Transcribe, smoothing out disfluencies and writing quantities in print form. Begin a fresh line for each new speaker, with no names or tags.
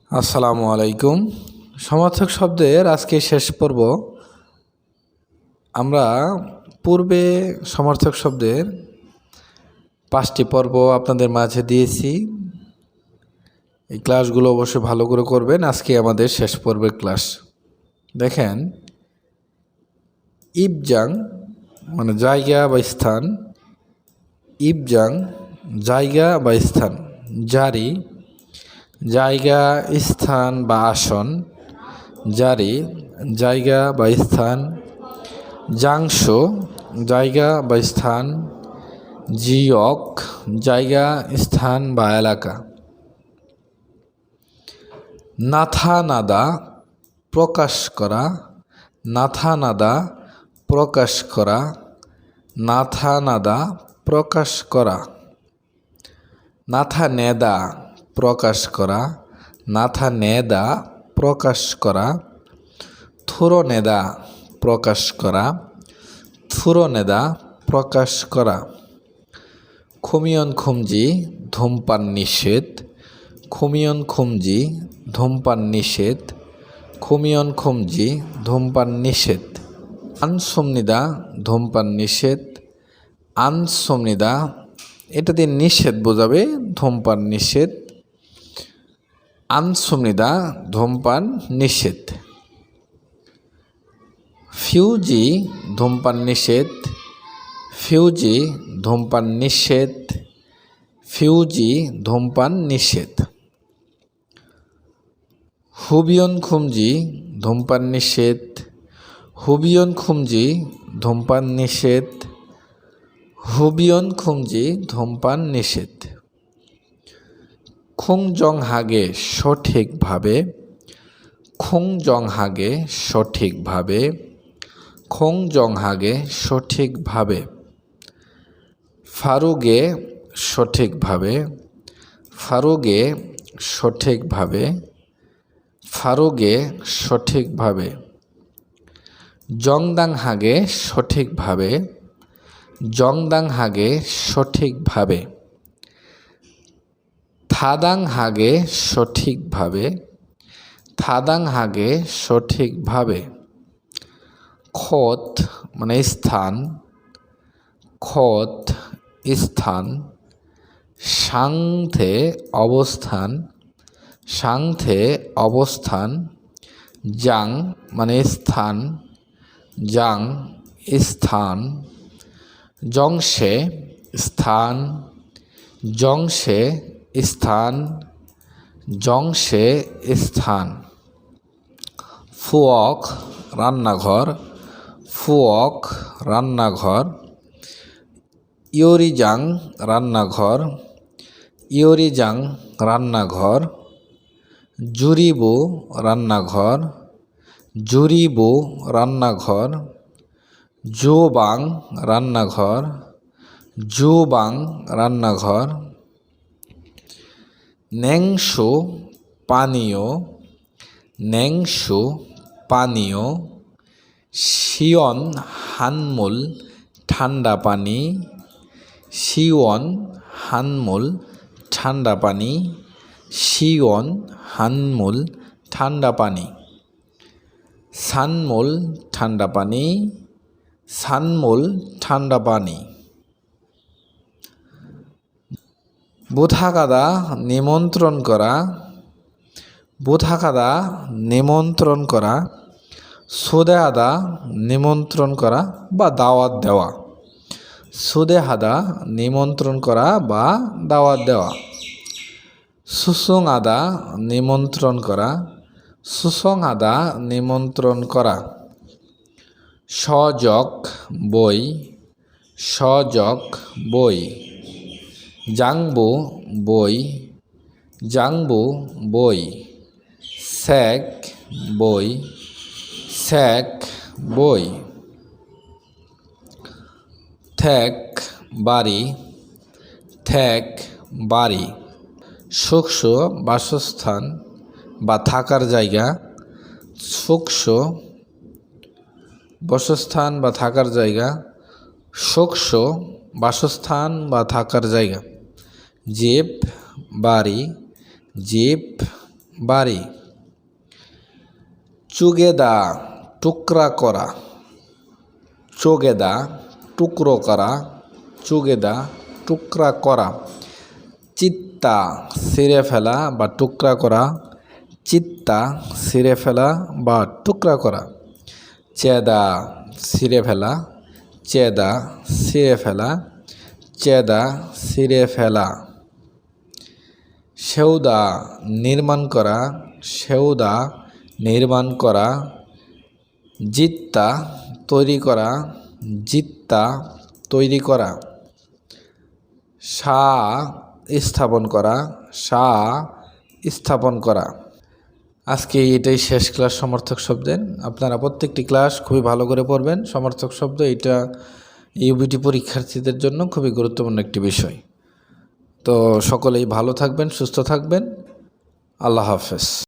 আসসালামু আলাইকুম। সমার্থক শব্দের আজকে শেষ পর্ব। আমরা পূর্বে সমার্থক শব্দের 5টি পর্ব আপনাদের মাঝে দিয়েছি। এই ক্লাসগুলো অবশ্যই ভালো করে করবেন। আজকে আমাদের শেষ পর্বের ক্লাস। দেখেন, ইবজাং মানে জায়গা বা স্থান, ইবজাং জায়গা বা স্থান, জারি জায়গা স্থান বা আসন, জারি জায়গা বা স্থান, জাংশো জায়গা বা স্থান, জিয়ক জায়গা স্থান বা এলাকা। নাথা-নাদা প্রকাশ করা, নাথা-নাদা প্রকাশ করা, নাথা-নাদা প্রকাশ করা। নাথা-নেদা প্রকাশ করা, নাথা-নেদা প্রকাশ করা। থুরো-নেদা প্রকাশ করা, থুরো-নেদা প্রকাশ করা। খুমিয়ন-খুমজি ধূমপান নিষেধ, খুমিয়ন-খুমজি ধূমপান নিষেধ, খুমিয়ন-খুমজি ধূমপান নিষেধ। আনসোমনিদা ধূমপান নিষেধ, আনসোমনিদা এটা দিয়ে নিষেধ বোঝাবে, ধূমপান নিষেধ। আনসোমনিদা ধূমপান নিষেধ। ফিউজি ধূমপান নিষেধ, ফিউজি ধূমপান নিষেধ, ফিউজি ধূমপান নিষেধ। হুবিয়ন-খুমজি ধূমপান নিষেধ, হুবিয়ন-খুমজি ধূমপান নিষেধ, হুবিয়ন-খুমজি ধূমপান নিষেধ। খুংজংহাগে সঠিকভাবে, খুংজংহাগে সঠিকভাবে, খুংজংহাগে সঠিকভাবে। ফারুগে সঠিকভাবে, ফারুগে সঠিকভাবে, ফারুগে সঠিকভাবে। জংদাংহাগে সঠিকভাবে, জংদাংহাগে সঠিকভাবে। থাদাংহাগে সঠিকভাবে, থাদাংহাগে সঠিকভাবে। খোত মানে স্থান, খোত স্থান। সাংথে অবস্থান, সাংথে অবস্থান। জাং মানে স্থান, জাং স্থান। জংশে স্থান, জংশে স্থান, জংশে স্থান। ফুয়ক রান্নাঘর, ফুয়ক রান্নাঘর। ইয়োরিজাং রান্নাঘর, ইয়োরিজাং রান্নাঘর। জুরিবো রান্নাঘর, জুরিবো রান্নাঘর। জোবাং রান্নাঘর, জোবাং রান্নাঘর। নেংশো পানীয়, নেংশো পানীয়। শিয়ন হানমুল ঠান্ডা পানি, শিয়ন হানমুল ঠান্ডা পানি, শিয়ন হানমুল ঠান্ডা পানি। সানমুল ঠান্ডা পানি, সানমুল ঠান্ডা পানি। বুথাকাদা নিমন্ত্রণ করা, বুথাকাদা নিমন্ত্রণ করা। সুদেহাদা নিমন্ত্রণ করা বা দাওয়াত দেওয়া, সুদেহাদা নিমন্ত্রণ করা বা দাওয়াত দেওয়া। সুসংআদা নিমন্ত্রণ করা, সুসংআদা নিমন্ত্রণ করা। সজক বই, সজক বই। জাংবো বই, জাংবো বই। স্যাক বই, স্যাক বই। থ্যাক বাড়ি, থ্যাক বাড়ি। শুকশো বাসস্থান বা থাকার জায়গা, শুকশো বাসস্থান বা থাকার জায়গা, শুকশো বাসস্থান বা থাকার জায়গা। জিপ বাড়ি, জিপ বাড়ি। চুগেদা টুকরা করা, চোগেদা টুকরো করা, চুগেদা টুকরা করা। চিত্তা ছিঁড়ে ফেলা বা টুকরা করা, চিত্তা ছিঁড়ে ফেলা বা টুকরা করা। চেদা ছিঁড়ে ফেলা, চেদা ছিঁড়ে ফেলা, চেদা ছিঁড়ে ফেলা। সেউদা নির্মাণ করা, সেউদা নির্মাণ করা। জিত্তা তৈরি করা, জিত্তা তৈরি করা। সা স্থাপন করা, সা স্থাপন করা। আজকে এটাই শেষ ক্লাস সমর্থক শব্দের। আপনারা প্রত্যেকটি ক্লাস খুবই ভালো করে পড়বেন। সমর্থক শব্দ এটা ইউবিটি পরীক্ষার্থীদের জন্য খুবই গুরুত্বপূর্ণ একটি বিষয়। তো সকলেই ভালো থাকবেন, সুস্থ থাকবেন। আল্লাহ হাফেজ।